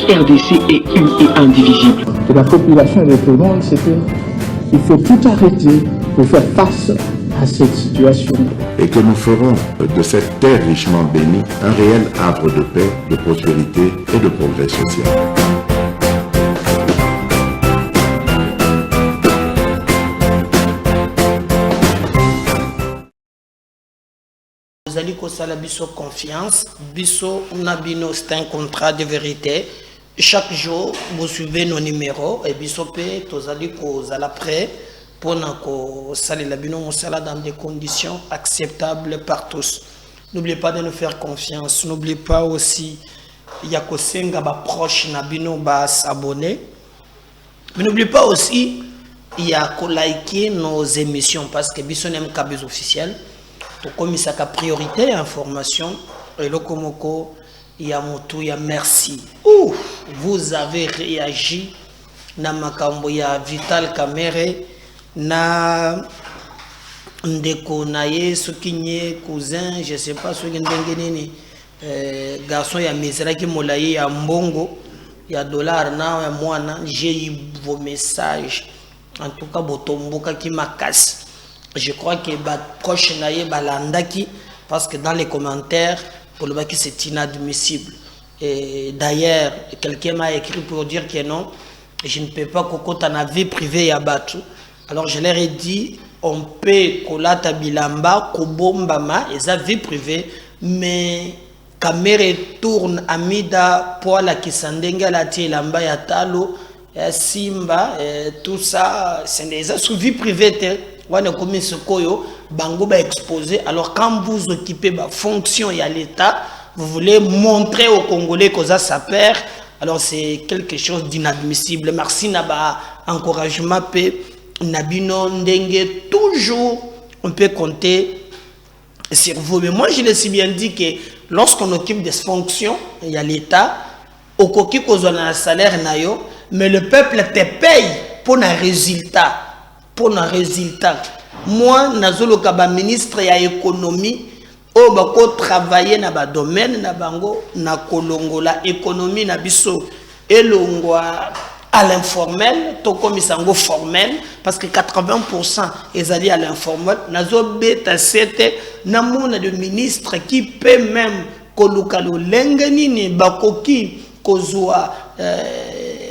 RDC est une et indivisible. De la population et de tout le monde, c'est qu'il faut tout arrêter pour faire face à cette situation. Et que nous ferons de cette terre richement bénie un réel havre de paix, de prospérité et de progrès social. Vous allez que biso confiance, biso unabino c'est un contrat de vérité. Chaque jour, vous suivez nos numéros et biso pe tozali ko zala prêt pour que saler la bino dans des conditions acceptables par tous. N'oubliez pas de nous faire confiance. N'oubliez pas aussi il y a que senga ba proche na bino ba s'abonner. Mais n'oubliez pas aussi il y a que liker nos émissions parce que biso n'aime qu'à des officiels. Comme ça a priorité information et le komoko il y a moto il y a merci. Ouh, vous avez réagi na makambo ya Vital Kamerhe na ndeko naye sokinye cousin je sais pas ce ndengeneni garçon ya misera ki molaye ya mbongo ya dollar na ya mwana j'ai eu vos messages en tout cas botomboka ki makasi. Je crois que proche naye balandaki parce que dans les commentaires pour le baki c'est inadmissible. Et d'ailleurs quelqu'un m'a écrit pour dire que non, je ne peux pas kokota na vie privée ya batu. Alors je leur ai dit on peut kolata bilamba kobombama et sa vie privée mais Kamerhe tourne amida poala kisandenga la tilamba ya talo simba tout ça c'est des sous vie privée. Bango ba exposé. Alors quand vous occupez la fonction et à l'État, vous voulez montrer aux Congolais que ça perd, alors c'est quelque chose d'inadmissible. Merci naba encouragement pe nabino ndenge toujours on peut compter sur vous. Mais moi je l'ai si bien dit que lorsqu'on occupe des fonctions et à l'État, au koki kozona salaire nayo, mais le peuple te paye pour un résultat. Pour un résultat. Moi, nazolo kaba ministre ya économie, o bako travailler na ba domaine na bango na kolongo la économie na biso elongwa à l'informel, to komisango formel parce que 80% est allé à l'informel. Nazo beta sete na mona de ministre qui peut même kolukalo lengenini bakoki kozwa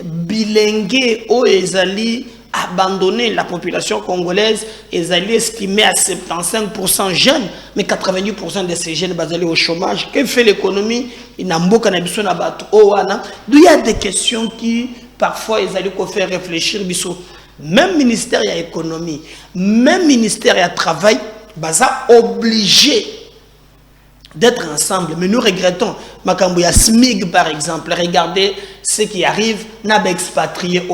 bilingue o ezali abandonner la population congolaise et allaient estimer à 75% jeunes, mais 90% de ces jeunes basés au chômage. Que fait l'économie? Il y a des questions qui parfois ils allaient faire réfléchir. Même ministère de l'économie, même ministère de travail, baza obligé d'être ensemble. Mais nous regrettons, Makambouya SMIG par exemple, regardez ce qui arrive, n'a pas expatrié.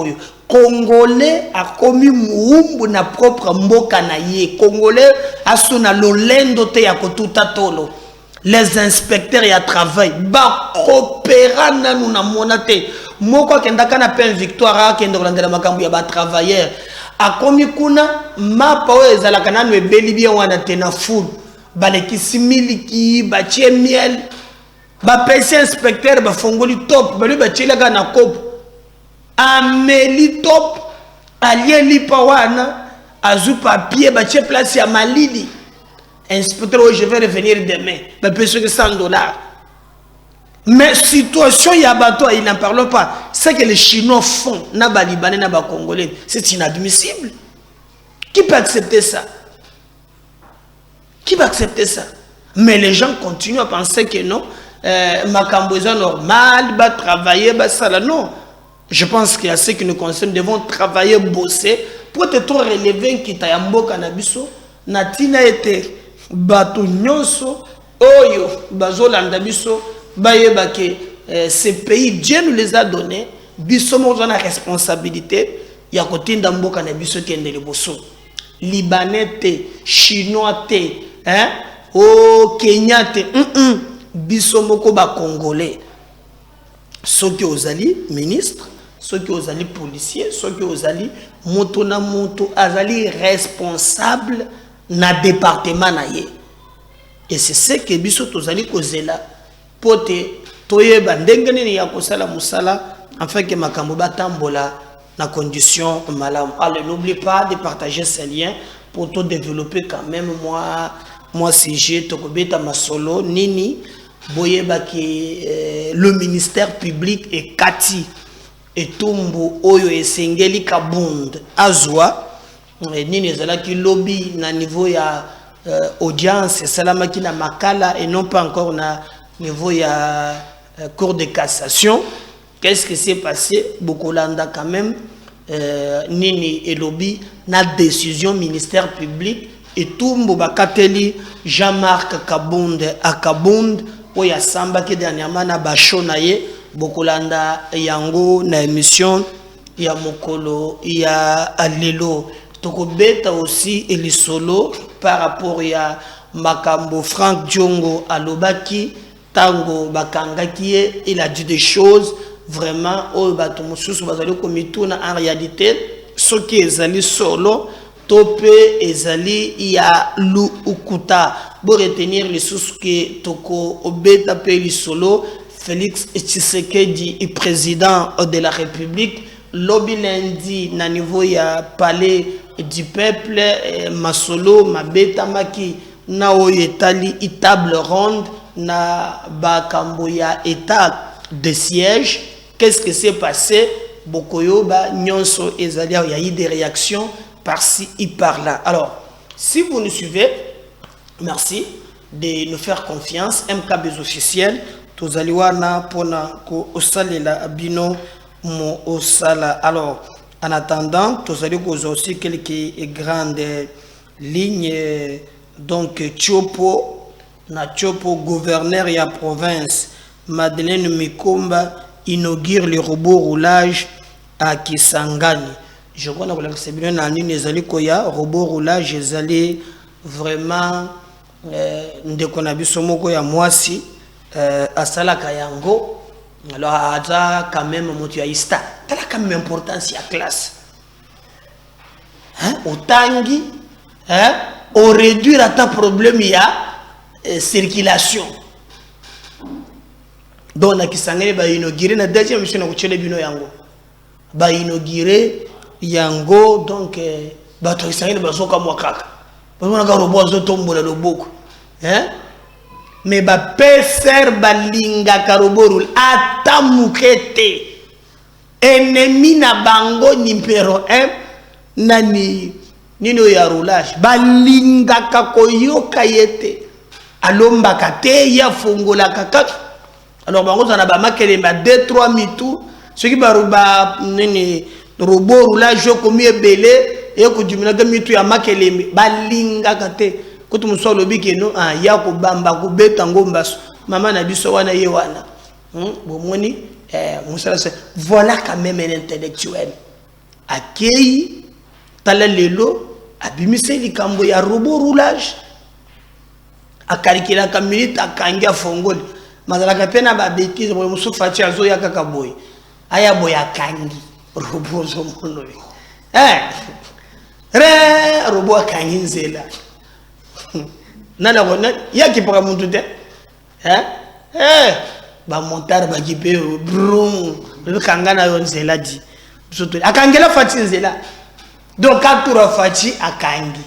Congolais a commis moumbu na propre mboka na ye. Congolais a sona lolendo te ya kotuta tolo. Les inspecteurs ya travail ba coopéra na nous na monate. Moko kendaka na pen victoire kende kolandela makambu ya ba travailleurs. A commis kuna mapa o ezalaka nanu ebeli bien wana te na foule. Baleki similiki ba tie miel. Ba pesi inspecteur ba fongoli top, ba lui ba tie la na kopo. Amélie top, alien lipawana, azou papier, bache place à Malili. Inspecteur, je vais revenir demain. Mais plus que $100. Mais situation y a bateau, ils n'en parlent pas. C'est que les Chinois font, n'a Libanais, n'a Congolais. C'est inadmissible. Qui peut accepter ça? Qui va accepter ça? Mais les gens continuent à penser que non, ma camboisa normal, va travailler, va ça là, non. Je pense qu'il y a ceux qui nous concernent, devons travailler, bosser pour être trop relevé qui t'a yambo canabiso. Natina était bato nyonso, oyo, bazo landabiso, baye bake, ces pays, Dieu nous les a donnés, biso mo la responsabilité, ya côté ndambo canabiso qui est le bosso. Libanais te, Chinois te, hein, oh, Kenya te, biso moko ba Congolais. Ceux qui ont ali ministre, ceux qui ont ali policier, ceux qui ont ali moto na moto, azali responsable na département na ye. Et c'est ce que biso tozali kozela pote toyeba ndenge nini ya kosala musala afin que makambo batambola na condition malam. Alors n'oublie pas de partager ces liens pour te développer quand même. Moi si j'ai tokobeta masolo nini boyeba ki le ministère public et kati et tumbu oyo esengeli kabund azwa nini ezalaki lobby na niveau ya audience salamaki na makala et non pas encore na niveau ya cour de cassation. Qu'est-ce qui s'est passé? Bokolanda quand même nini et lobby na décision ministère public et tumbu bakateli Jean-Marc Kabund à Kabund oya samba ki dernièrement na bashona ye bokolanda yango na émission ya mokolo ya alelo tokobeta aussi elisolo par rapport ya makambo Frank Diongo alobaki tango bakangaki il a dit des choses vraiment oyo bato mosusu bazali komituna en réalité ce qui ezali solo tope ezali ya lu ukuta pour retenir les sous que toko obeta pe lisolo Félix Tshisekedi président de la République lobby lundi na niveau ya palais du peuple masolo mabeta maki na oyetali table ronde na bakambo ya état de siège. Qu'est-ce qui s'est passé? Bokoyoba nyonso ezali ya eu des réactions par-ci et par-là. Alors si vous nous suivez, merci de nous faire confiance. MKB officiel tozaliwana pona ko osalela bino mo osala. Alors en attendant tozali aussi quelques grandes lignes. Donc Tchopo na Tchopo gouverneur ya province Madeleine Mikomba inaugure le robot roulage à Kisangani. Je crois que c'est bien dans les koya robot roulage ezali vraiment ndekonabisomoko ya mwasi asala kayango. Alors ata quand même motu ya ista tala quand même importance ya classe hein otangi hein au réduire à ta problème ya circulation. Donc na Kisangani ba inauguré na deuxième mission na kuchele bino yango ba inauguré yango. Donc ba to Kisangani bazoka mwakaka bazona ka robot zo tombola loboko hein mais ba peser balinga ka robot ata mukete ennemi na bango numéro 1 nani nino ya roulage balinga ka koyoka yete alomba kate ya fongola kaka. Alors bango ça na ba makele ma 2-3 mitou ce qui ba nini robot roulage comme ebele et ko dumina de mitou ya makele balinga kate kutu musolo bikeno ya ko bamba ko beta ngomba mama na biso wana ye wana bomoni musala voilà quand même un intellectuel accueilli tala lelo abimise likambo ya robot roulage akarikila ka minute akangia fongoli mazalaka pena ba bêtise bo musu fachi azo ya kaka boy aya boy akangi robot zo mono re robot akangi nzela nana bona ya ki para muntu te ba montar ba gipe brum le kangana yo nzela di soto akangela fachi nzela donc atura fachi akangi.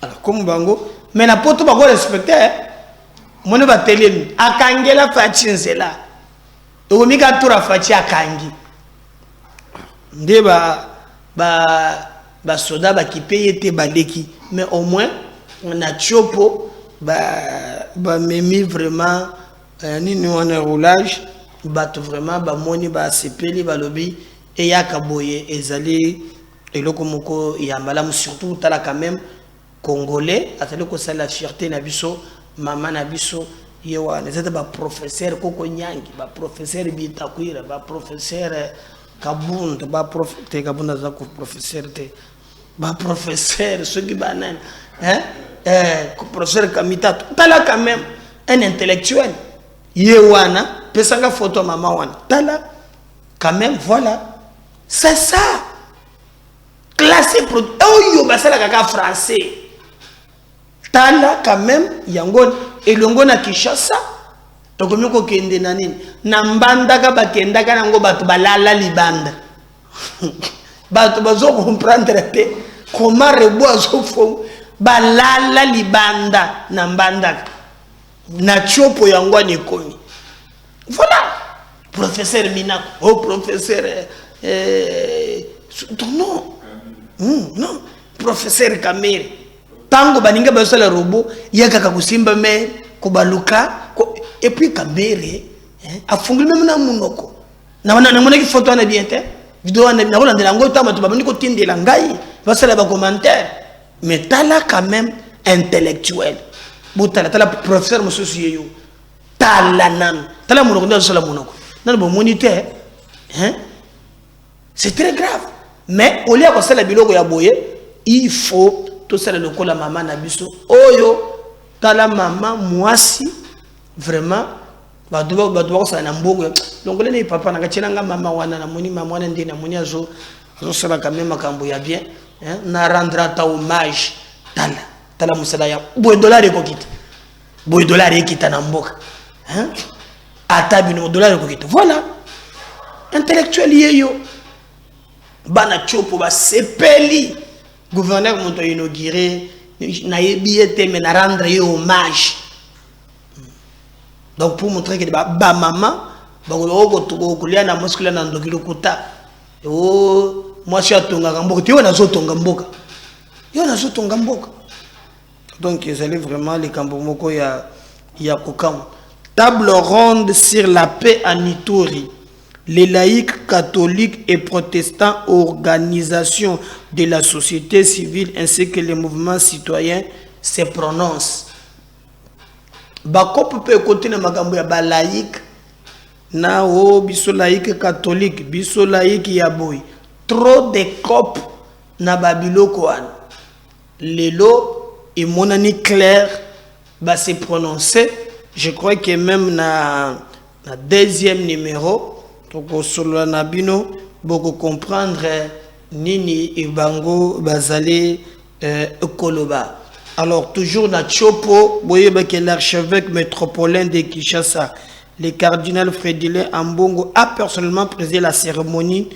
Alors comme bango mais na poto ba ko respecter mone ba telemi akangela fachi nzela to mika tura fachi akangi nde ba soda ba kipeye te baleki. Mais au moins on a Tchopo ba memi vraiment nini on roulage ba vraiment ba moni ba sepeli ba lobby et ya kaboye ezali eloko moko ya malamu surtout tala quand même congolais atali ko sala fierté na biso mama na biso yewa nezata ba professeur koko nyangi ba professeur bitakwira ba professeur kabunda ba professeur kabunda za ko professeur te ba professeur ce qui banan professeur Kamita tala quand même un intellectuel yewana pesanga photo mama wana tala quand même voilà c'est ça classé pro oyo basala kaka français tala quand même yango elongo na Kinshasa tokomi kokende na nini na mbandaka bakendaka nango bato balala libanda bato bazo comprendre te comment rebo azofo balala libanda na mbandaka na chopo yango ni komi voilà professeur Minako oh professeur ton nom non professeur Kamere tango baninga basala robot yaka kusimba me kubaluka et puis Kamere a funguli même na munoko na mona ki photo na bien te vidéo na ko landela ngo tama to babani ko tindela ngai basala ba commentaire mais tala quand même intellectuel botala tala professeur mususu yeyo tala nan tala munoko ndo sala munoko nan bo moniteur c'est très grave mais au lieu ko sala biloko ya boye il faut tout ça le kola maman na biso oyo tala maman mwasi vraiment ba doba ça na mbongo donc le papa na kachelanga mama wana na moni mama wana ndina moni azo sala quand même makambo ya bien na rendre ta hommage tala musala ya boy dollar ekokita boy dollar ekita na mboka ata bino dollar ekokita voilà intellectuel yeyo bana chopo ba sepeli gouverneur monto inauguré na yebiete mais na rendre hommage. Donc pour montrer que ba maman ba ko kulia na muscule na ndokilo kuta oh moi je atonga mboka tu na zotonga mboka yo na zotonga mboka donc ils allaient vraiment les kambomoko ya kokam table ronde sur la paix à Ituri. Les laïcs catholiques et protestants, organisations de la société civile ainsi que les mouvements citoyens se prononcent. Bakop peut continuer makambo ya ba laïque na o biso laïque catholique biso laïque ya boy trop de cop na babiloko an lelo et monani clair ba se prononcer. Je crois que même na deuxième numéro toko solo na bino boko comprendre nini ibango bazali koloba. Alors toujours na chopo boyeba que l'archevêque métropolitain de Kinshasa, le cardinal Frédilin Ambongo, a personnellement présidé la cérémonie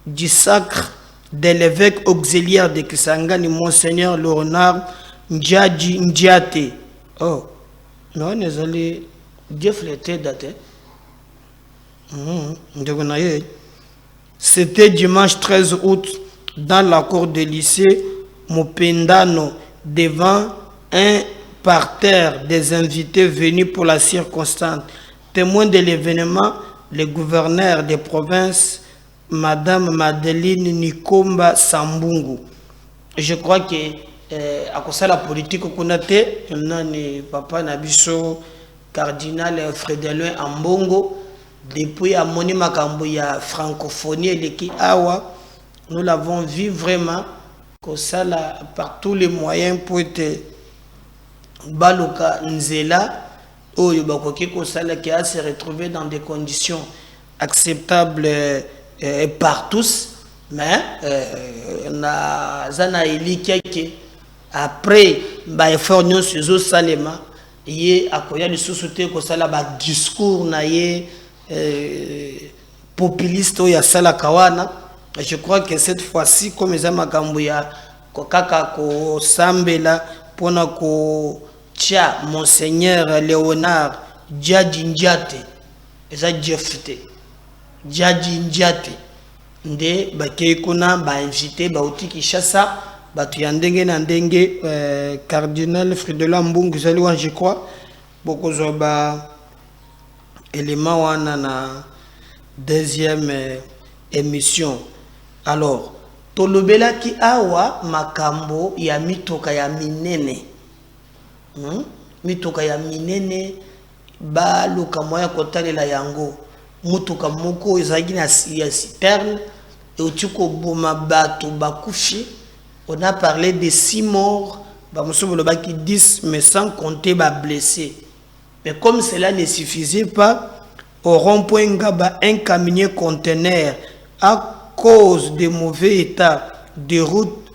du sacre de l'évêque auxiliaire de Kisangani, Monseigneur Léonard Ndjadji Ndiate. Oh, non, nous allons défléter date. C'était dimanche 13 août dans la cour du lycée Mopendano devant un parterre des invités venus pour la circonstance. Témoin de l'événement, le gouverneur des provinces, Madame Madeleine Nikomba Sambungu. Je crois que à cause de la politique qu'on a été, papa Nabiso, cardinal Frédélin Ambongo, depuis à Moni Makambo ya francophonie et l'équipe Awa, nous l'avons vu vraiment que ça là, par tous les moyens pour être Baluka Nzela, où qui a se retrouvé dans des conditions acceptables par tous, mais na après effort nous sur Salema, il a quoi le sous-souté que ça là discours na populiste ou ya sala kawana. Je crois que cette fois-ci comme les amakambuya kokaka ko sambela pona ko tia Monseigneur Léonard Ndjadji Ndiate eza jefte Ndjadji Ndiate nde bakei kuna ba invité ba uti Kinshasa batu ya ndenge na ndenge cardinal Frédélin Ambongo zaliwa je crois beaucoup zoba élément wana na deuxième émission. Alors tolobela ki awa makambo ya mitoka ya minene mitoka ya minene ba luka moya kotalela yango mutuka moko ezagi na ya citerne et utiko boma bato bakufi. On a parlé de 6 morts ba musobo baki 10 mais sans compter ba blessés. Mais comme cela ne suffisait pas, au rond-point Ngaba, un camion conteneur à cause de mauvais état de route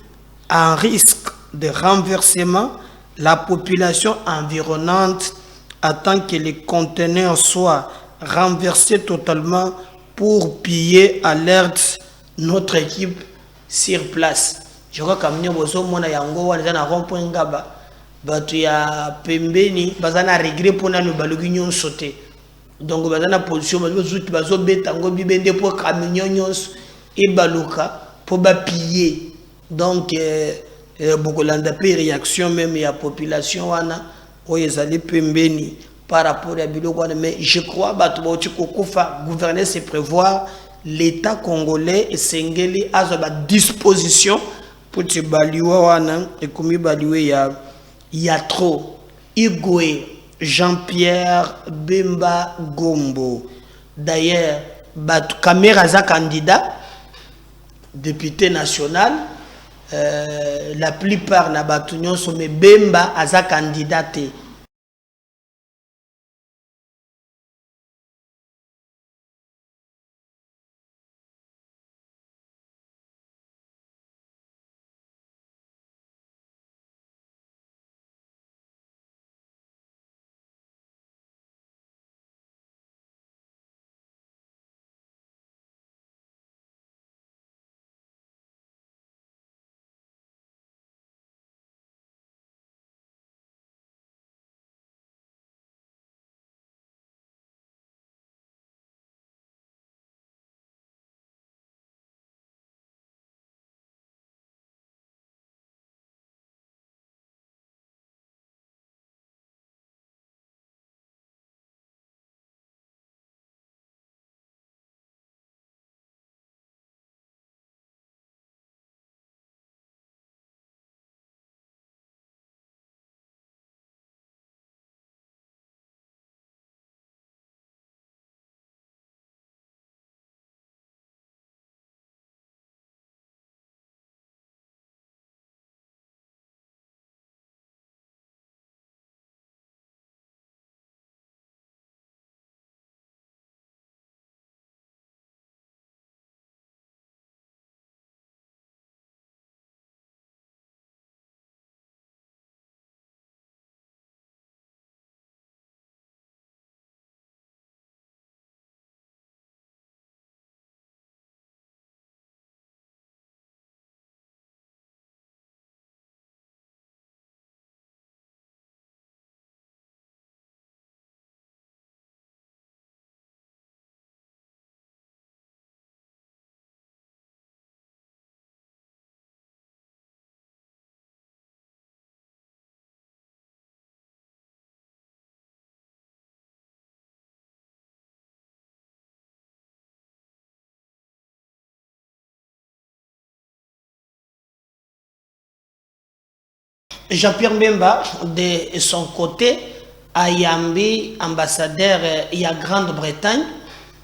en risque de renversement, la population environnante attend que les conteneurs soient renversés totalement pour piller alerte notre équipe sur place. Je crois que nous avons un rond-point Ngaba. Batu ya pembeni bazana regret pona no balugi nyon sauter. Donc bazana position bazo beta ngo bibende po camion nyons et baluka pour ba piller. Donc beaucoup landa pe réaction même ya population wana oyezali pembeni par rapport à biloko wana, mais je crois batu ba kokufa gouverner c'est prévoir l'état congolais et sengeli azo ba disposition pour te baliwa wana et komi baliwe il y a trop. Igwe Jean-Pierre Bemba Gombo. D'ailleurs, Kamera za candidat, député national. La plupart na batunion sont mais Bemba aza candidat. Jean-Pierre Bemba, de son côté, a yambi ambassadeur il y a Grande-Bretagne,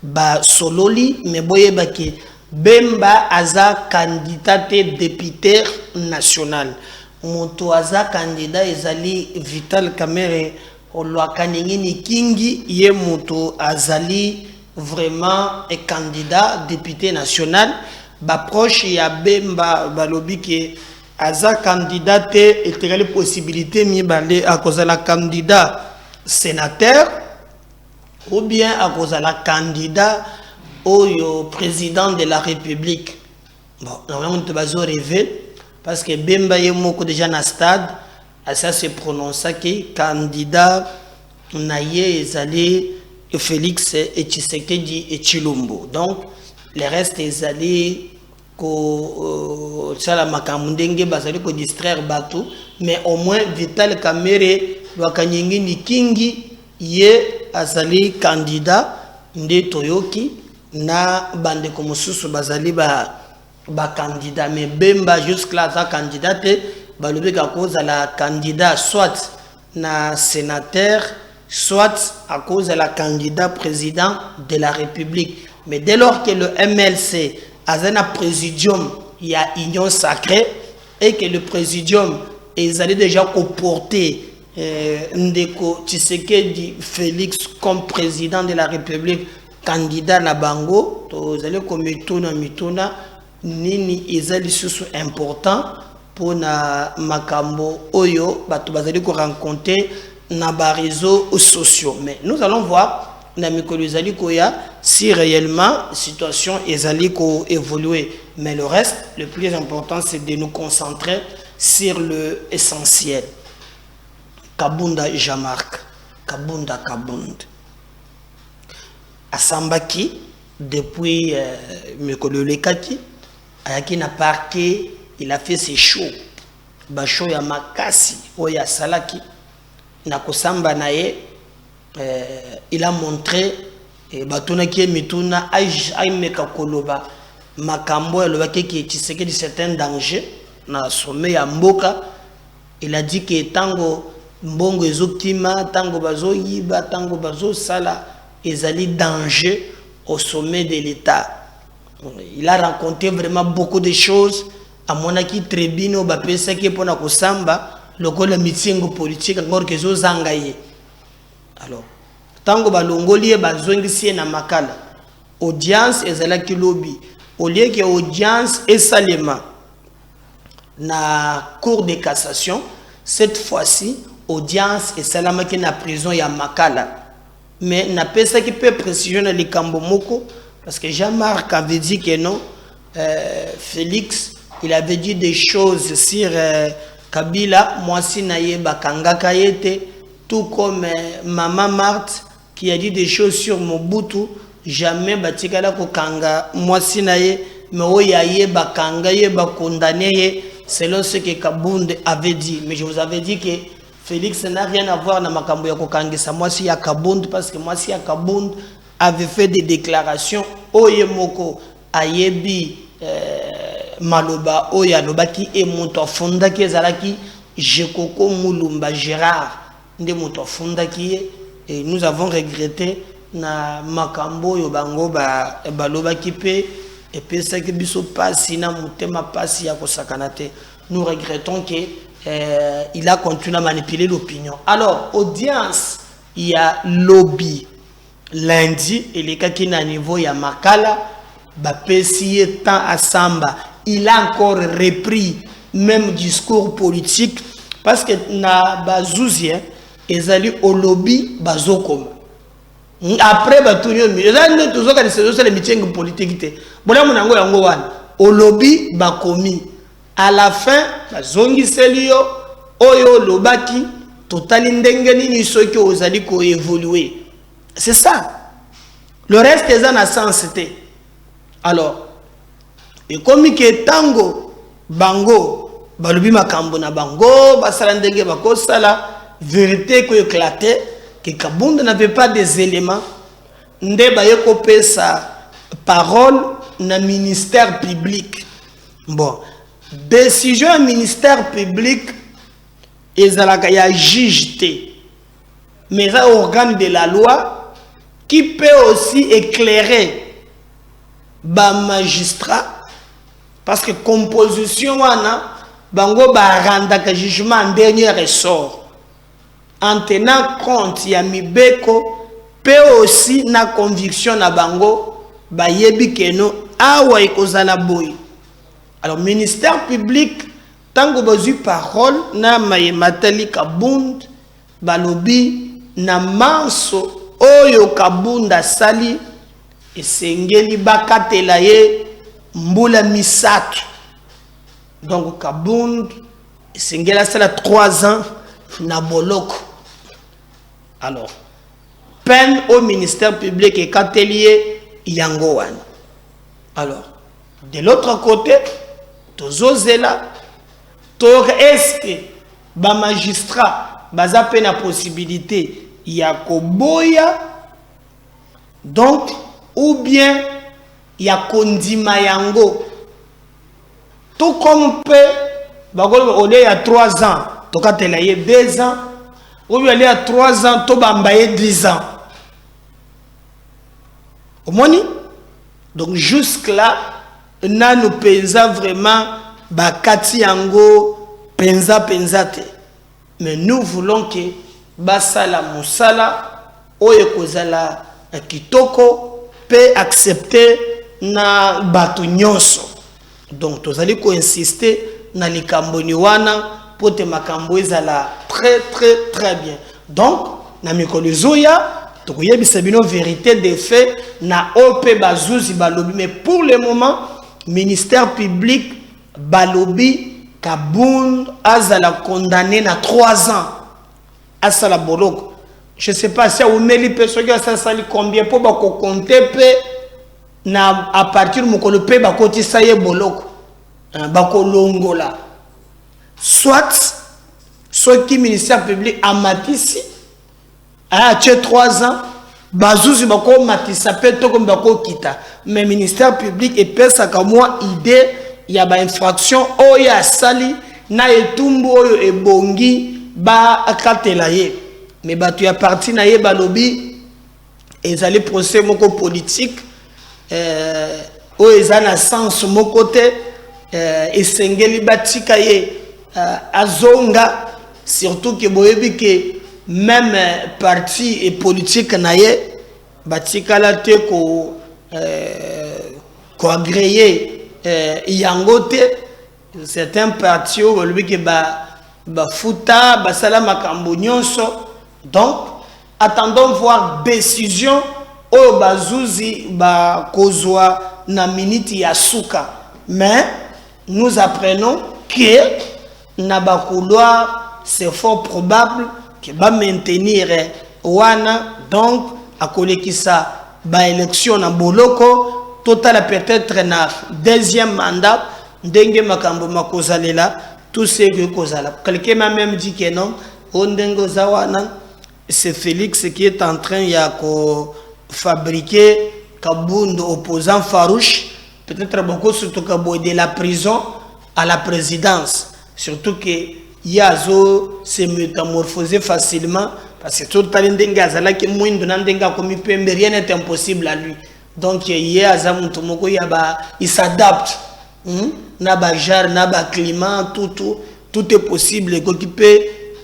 ba sololi, mais boye baki Bemba aza candidat député national. Moto aza candidat ezali Vital Kamerhe Olwakaningini Kingi ye moto azali vraiment un candidat député national. Ba proche ya Bemba balobi ke aza candidat et la possibilité mibale à cause de la candidat sénateur ou bien à cause de la candidat au président de la République. Bon, normalement on va rêver parce que Bemba est moko déjà na stade à ça se prononce que candidat naye ezali Félix et Tshisekedi et Chilombo. Donc les restes ezali ko sala makamundenge bazali ko distraire bato, mais au moins Vital Kamerhe Lwakanyingini Kingi ye azali candidat nde toyoki na bande komosusu bazali ba candidat, mais Bemba jusque là za candidat balobi ka cause la candidat soit na sénateur soit à cause de la candidat président de la République. Mais dès lors que le MLC a un présidium, il y a union sacrée et que le présidium est allé déjà comporter Ndeko Tshisekedi Félix comme président de la République, candidat na bango, vous allez comme mitona nini ezali susu important pour na makambo oyo batu bazali ko rencontrer na ba réseaux sociaux. Mais nous allons voir na mikolo ezali koya si réellement la situation ezali ko évoluer. Mais le reste, le plus important, c'est de nous concentrer sur le essentiel. Kabunda Jean-Marc, Kabunda Kabund. Asambaki depuis mikolo lekaki ayaki na parquet, il a fait ses shows. Ba show ya makasi oya salaki na kosamba naye il a montré batuna ki mituna ay meka koloba makambo elobaki ki Tshisekedi certains dangers na sommet ya mboka. Il a dit que tango mbongo ezokima tango bazo yiba tango bazo sala ezali danger au sommet de l'État. Il a raconté vraiment beaucoup de choses. À mon avis, tribune ba pesa ki pona ko samba lokola mitingo politique ngor ke zo zangaye. Alors, tango ba longoli ba zongisi na makala. Audience ezala ki lobby. Au lieu que audience et salema na cour de cassation, cette fois-ci audience et salama ki na prison ya makala. Mais na pesa qui peut précision na likambo moko parce que Jean-Marc avait dit que non, Félix il avait dit des choses sur Kabila, moi si naye bakanga kayete, tout comme Maman Marthe qui a dit des choses sur Mobutu, jamais batikala ko kanga moi si naye mais oyaye bakanga ye bakondamné selon ce que Kabund avait dit. Mais je vous avais dit que Félix n'a rien à voir dans makambo ya kokangisa moi si ya Kabund parce que moi si ya Kabund avait fait des déclarations oye moko ayebi maloba oya lobaki e moto fondaki ezalaki Jekoko Mulumba Gérard nde moto fondaki et nous avons regretté na makambo yo bango ba balobaki pe et pesa ke biso pasi na mutema pasi ya kosakanate. Nous regrettons que il a continué à manipuler l'opinion. Alors audience il y a lobby lundi et les cas qui na niveau ya makala ba pesi temps à samba. Il a encore repris même discours politique parce que na bazouzien ezali au lobby bazokoma après batunyo mi ezali tozoka les meetings politiques te bona munango yango wana au lobby bakomi à la fin bazongi selio oyo lobaki totali ndenge nini soki ozali ko évoluer. C'est ça. Le reste est en sens te. Alors et comme que tango bango balobi makambo na bango basala ndenge bakosala vérité ko éclater que Kabunda n'avait pas des éléments nde baye kopé sa parole na ministère public. Bon décision ministère public ezalaka ya juge te mais un organe de la loi qui peut aussi éclairer ba magistrat. Parce que composition wana bango ba randaka jugement en dernier ressort en tenant compte ya mibeko pe aussi na conviction na bango ba yebi keno awa ekozala boy. Alors ministère public tango bazu parole na mayematali Kabund balobi na manso oyo Kabunda sali esengeli bakatela ye Mboula Misato. Donc Kabund Singela sala 3 ans na boloko. Alors peine au ministère public et Katelier Yangowan. Alors de l'autre côté tozozela tor est-ce que ba magistrat baza pe na possibilité ya koboya donc ou bien il y a kondima yango tout comme peut bagolo il y a 3 ans to katela ye 2 ans ou bien il y a 3 ans to bambaye 10 ans au moni. Donc jusque là na nous pensa vraiment bakati yango pensa te, mais nous voulons que basala musala oye kozala kitoko peut accepter na batu nyonso. Donc tozali ko insister na likambo ni wana pour te makambo ezala très bien. Donc, na mikolo zoya, tokoyebisa bino vérité des faits, na OP bazouzi balobi. Mais pour le moment, ministère public balobi Kabound azala condamné na 3 ans à Sala Boloko. Je ne sais pas si vous avez combien pour compter à partir de mon pays bakoti saye boloko bako longola soit ce qui ministère public a matisi a 3 ans bazuzi bako matisa pe to comme bako kita mais ministère public et pesa ka moi idée il y a ba infraction oya sali na etumbu oyo ebongi ba akatela ye. Mais tu as parti na ye balobi et ils allaient procès moko politique où ils ont un sens mon côté et sengeli batika ye azonga surtout que boyebi que même parti et politique na ye batika la te ko agréé yangote certains partis boyebi que ba futa basala makambo nyonso. Donc, attendons voir décision au bazouzi ba kozwa na minute ya suka. Mais nous apprenons que na ba couloir c'est fort probable que va maintenir wana donc à kolekisa ba élection na boloko total peut-être na deuxième mandat ndenge makambo makozalela tout ce que kozala. Quelqu'un m'a même dit que non ondengo zawana. C'est Félix qui est en train de fabriquer Kabound opposant farouche, peut-être beaucoup surtout de la prison à la présidence. Surtout que Yazo s'est métamorphosé facilement parce que tout le temps rien n'est impossible à lui. Donc il s'adapte. Naba jar, naba climat, tout est possible.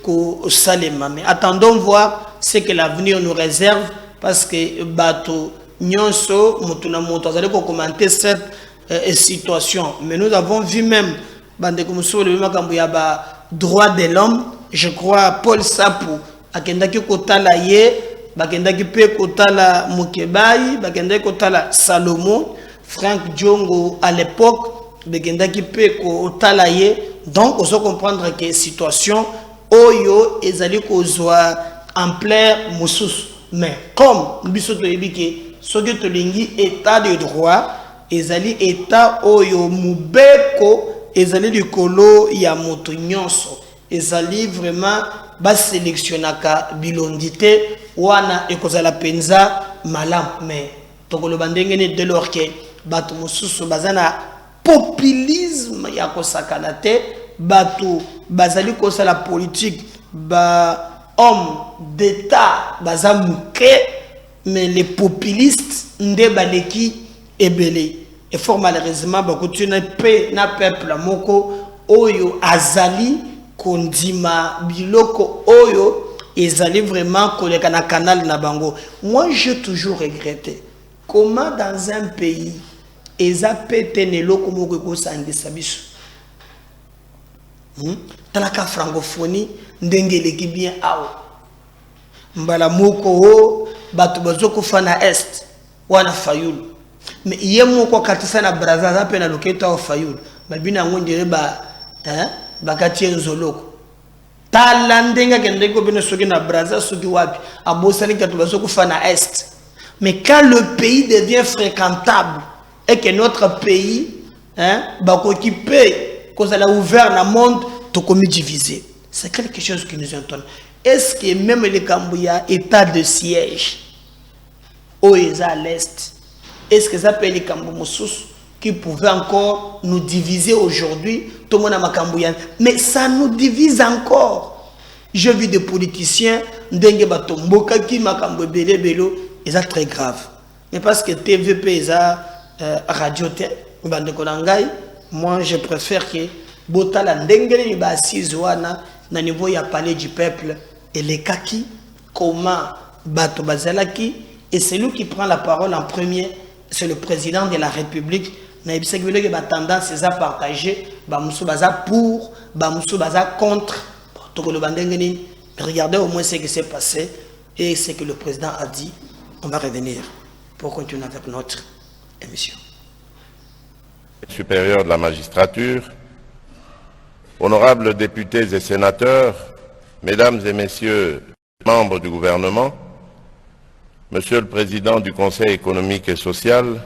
Mais attendons voir ce que l'avenir nous réserve parce que bateau nyonso mutuna moto azali ko commenter cette situation. Mais nous avons vu même bande comme sur le makambo ya ba droit de l'homme, je crois Paul Sapou akendaki kotala ye bakendaki pe kotala Mukebai bakendaki kotala Salomon Frank Djongo à l'époque bakendaki pe kotala ye. Donc on doit comprendre que situation oyo ezali kozwa ampleur mususu. Mais comme biso to yebike soki to lingi état de droit ezali état oyo mubeko ezali likolo ya moto nyonso ezali vraiment ba sélectionnaka bilondité wana ekozala penza malam. Mais tokoloba ndenge ne dès lors que bato mususu bazana populisme ya kosakana te bato bazali kosa la politique ba homme d'état bazamuke mais les populistes nde baleki ebele et fort malheureusement ba continue pe na peuple moko oyo azali kondima biloko oyo ezali vraiment koleka na canal na bango. Moi j'ai toujours regretté comment dans un pays eza pété neloko moko ko sangisa biso. Dans la francophonie, ndengele ki bien awo. Mbala moko o batu bazoko fana est wana fayulu. Mais iye moko katisa na Brazza pe na loketa o fayulu. Babina ngondire bakati nzoloko. Tala ndenga kendeko bino soki na Brazza soki wapi abosani katu bazoko fana est. Mais quand le pays devient fréquentable et que notre pays bakokipe cause elle a ouvert le monde, tout comme divisé. C'est quelque chose qui nous étonne. Est-ce que même les Cambouya, état de siège, au à l'Est, est-ce que ça peut les Camboumoussous qui pouvaient encore nous diviser aujourd'hui, tout le monde a ma Cambouya, mais ça nous divise encore. Je vis des politiciens, Ndenge Batomboka qui m'a Cambouya Belo, et ça très grave. Mais parce que TVP, ça, radio, moi je préfère que Botala Ndengele ni ba sizwana na niveau ya palais du peuple et les kaki comment bato bazalaki et c'est lui qui prend la parole en premier, c'est le président de la République. Na ibisa ki ba tendance à partager ba musu baza pour ba musu baza contre to ko le bandengeni Regardez au moins ce qui s'est passé et ce que le président a dit. On va revenir pour continuer avec notre émission. Supérieur de la magistrature, honorables députés et sénateurs, mesdames et messieurs membres du gouvernement, monsieur le président du Conseil économique et social,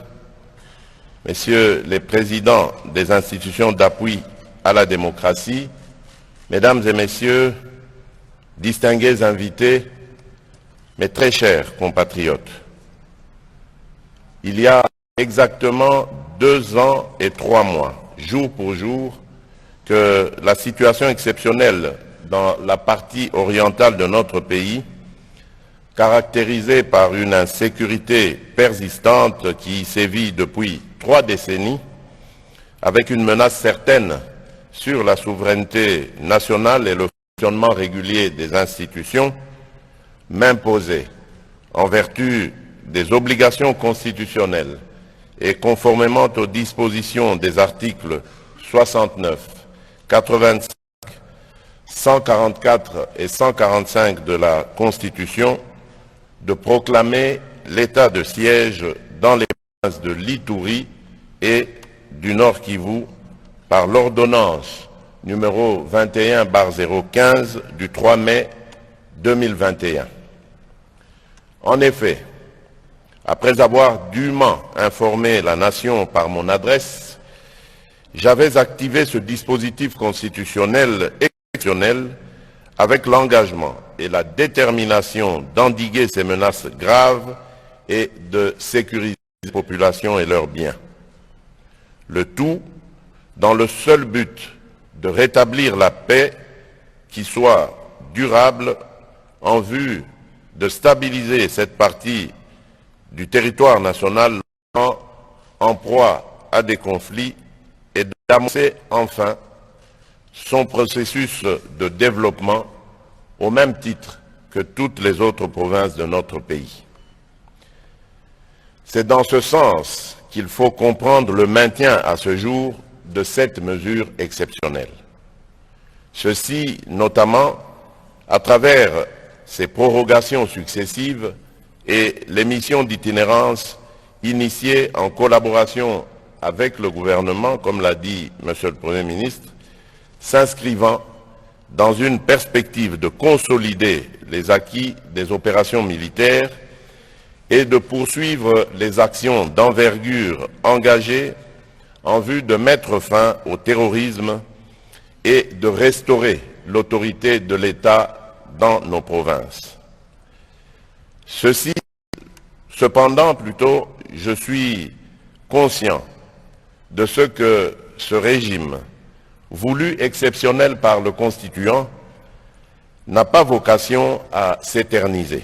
messieurs les présidents des institutions d'appui à la démocratie, mesdames et messieurs, distingués invités, mes très chers compatriotes, il y a exactement 2 ans et 3 mois, jour pour jour, que la situation exceptionnelle dans la partie orientale de notre pays, caractérisée par une insécurité persistante qui sévit depuis 3 décennies, avec une menace certaine sur la souveraineté nationale et le fonctionnement régulier des institutions, m'imposait, en vertu des obligations constitutionnelles et conformément aux dispositions des articles 69, 85, 144 et 145 de la Constitution, de proclamer l'état de siège dans les provinces de l'Ituri et du Nord Kivu par l'ordonnance numéro 21/015 du 3 mai 2021. En effet, après avoir dûment informé la nation par mon adresse, j'avais activé ce dispositif constitutionnel exceptionnel avec l'engagement et la détermination d'endiguer ces menaces graves et de sécuriser les populations et leurs biens. Le tout dans le seul but de rétablir la paix qui soit durable en vue de stabiliser cette partie du territoire national en proie à des conflits et d'amorcer enfin son processus de développement au même titre que toutes les autres provinces de notre pays. C'est dans ce sens qu'il faut comprendre le maintien à ce jour de cette mesure exceptionnelle. Ceci notamment à travers ces prorogations successives et les missions d'itinérance initiées en collaboration avec le gouvernement, comme l'a dit Monsieur le Premier ministre, s'inscrivant dans une perspective de consolider les acquis des opérations militaires et de poursuivre les actions d'envergure engagées en vue de mettre fin au terrorisme et de restaurer l'autorité de l'État dans nos provinces. Cependant, je suis conscient de ce que ce régime, voulu exceptionnel par le Constituant, n'a pas vocation à s'éterniser.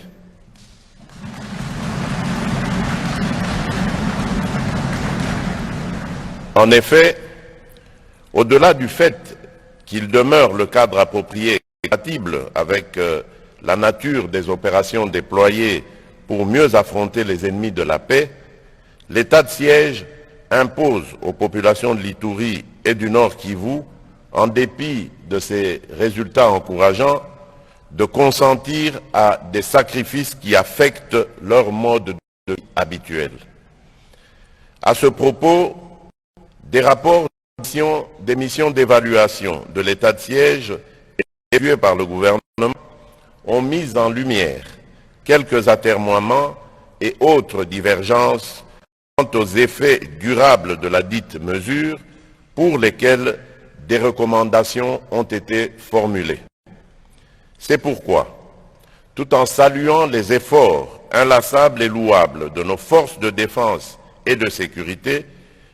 En effet, au-delà du fait qu'il demeure le cadre approprié et compatible avec la nature des opérations déployées pour mieux affronter les ennemis de la paix, l'état de siège impose aux populations de l'Ituri et du Nord Kivu, en dépit de ces résultats encourageants, de consentir à des sacrifices qui affectent leur mode de vie habituel. À ce propos, des rapports des missions d'évaluation de l'état de siège évalués par le gouvernement ont mis en lumière quelques atermoiements et autres divergences quant aux effets durables de la dite mesure pour lesquels des recommandations ont été formulées. C'est pourquoi, tout en saluant les efforts inlassables et louables de nos forces de défense et de sécurité,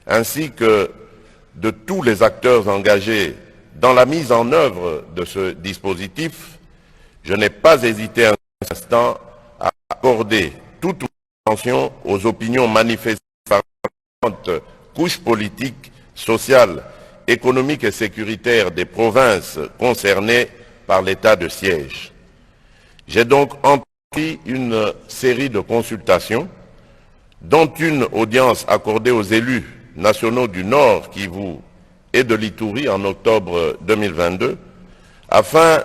ainsi que de tous les acteurs engagés dans la mise en œuvre de ce dispositif, je n'ai pas hésité un instant à accorder toute attention aux opinions manifestées par différentes couches politiques, sociales, économiques et sécuritaires des provinces concernées par l'état de siège. J'ai donc entrepris une série de consultations, dont une audience accordée aux élus nationaux du Nord Kivu et de l'Ituri en octobre 2022, afin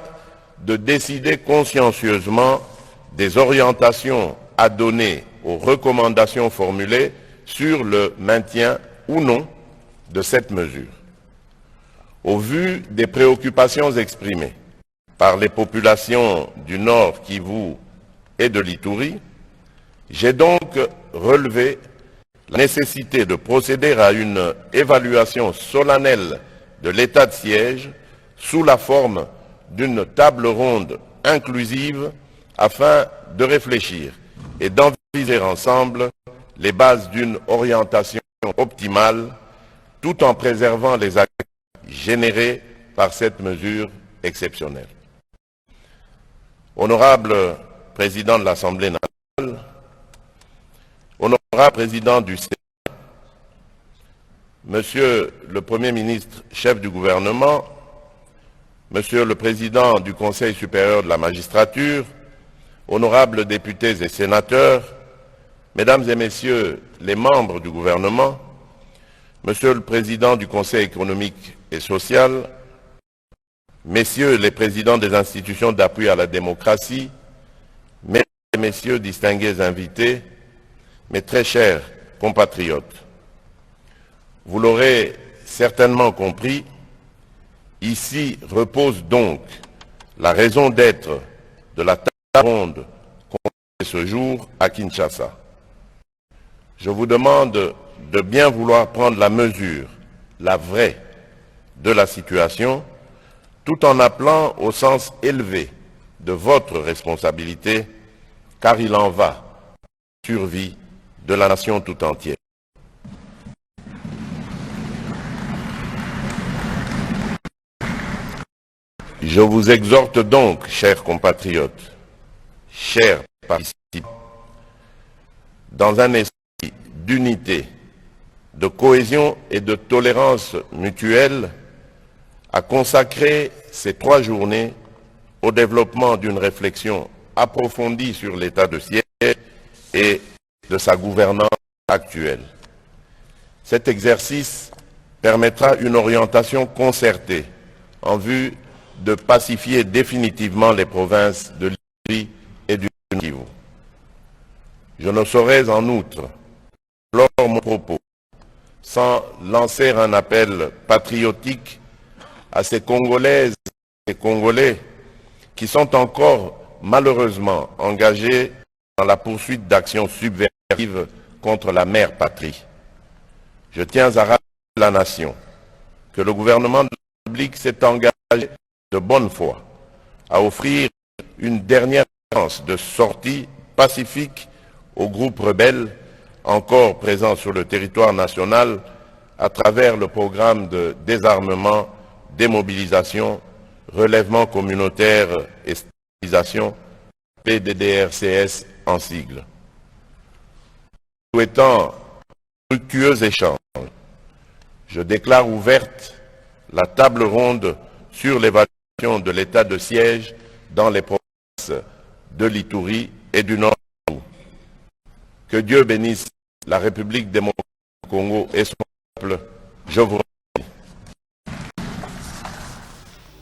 de décider consciencieusement des orientations à donner aux recommandations formulées sur le maintien ou non de cette mesure. Au vu des préoccupations exprimées par les populations du Nord Kivu et de l'Ituri, j'ai donc relevé la nécessité de procéder à une évaluation solennelle de l'état de siège sous la forme d'une table ronde inclusive afin de réfléchir et d'envisager ensemble les bases d'une orientation optimale tout en préservant les actes générés par cette mesure exceptionnelle. Honorable Président de l'Assemblée nationale, Honorable Président du Sénat, Monsieur le Premier ministre, chef du gouvernement, Monsieur le Président du Conseil supérieur de la magistrature, honorables députés et sénateurs, Mesdames et Messieurs les membres du gouvernement, Monsieur le Président du Conseil économique et social, Messieurs les Présidents des institutions d'appui à la démocratie, Mesdames et Messieurs distingués invités, mes très chers compatriotes, vous l'aurez certainement compris, ici repose donc la raison d'être de la table ronde convoquée ce jour à Kinshasa. Je vous demande de bien vouloir prendre la mesure, la vraie, de la situation, tout en appelant au sens élevé de votre responsabilité, car il en va de la survie de la nation tout entière. Je vous exhorte donc, chers compatriotes, chers participants, dans un esprit d'unité, de cohésion et de tolérance mutuelle, à consacrer ces 3 journées au développement d'une réflexion approfondie sur l'état de siège et de sa gouvernance actuelle. Cet exercice permettra une orientation concertée en vue de pacifier définitivement les provinces de l'Ituri et du Kivu. Je ne saurais en outre clore mon propos sans lancer un appel patriotique à ces Congolaises et Congolais qui sont encore malheureusement engagés dans la poursuite d'actions subversives contre la mère patrie. Je tiens à rappeler à la nation que le gouvernement de la République s'est engagé de bonne foi à offrir une dernière chance de sortie pacifique aux groupes rebelles encore présents sur le territoire national à travers le programme de désarmement, démobilisation, relèvement communautaire et stabilisation, PDDRCS en sigle. Souhaitant un fructueux échange, je déclare ouverte la table ronde sur l'évaluation de l'état de siège dans les provinces de l'Ituri et du Nord. Que Dieu bénisse la République démocratique du Congo et son peuple. Je vous remercie.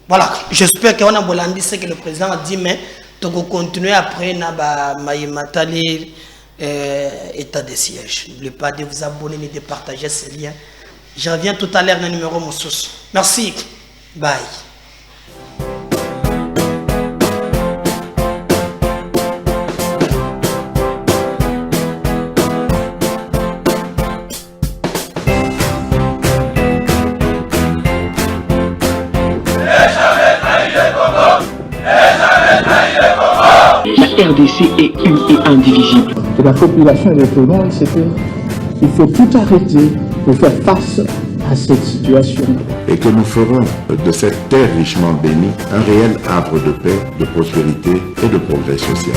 Voilà, j'espère qu'on a bolandi ce que le président a dit, mais on va continuer après na maïmatali état de siège. N'oubliez pas de vous abonner et de partager ces liens. Je reviens tout à l'heure dans le numéro Moussous. Merci. Bye. La RDC est indivisible. Et la population de tout le monde, c'est qu'il faut tout arrêter pour faire face à cette situation. Et que nous ferons de cette terre richement bénie un réel havre de paix, de prospérité et de progrès social.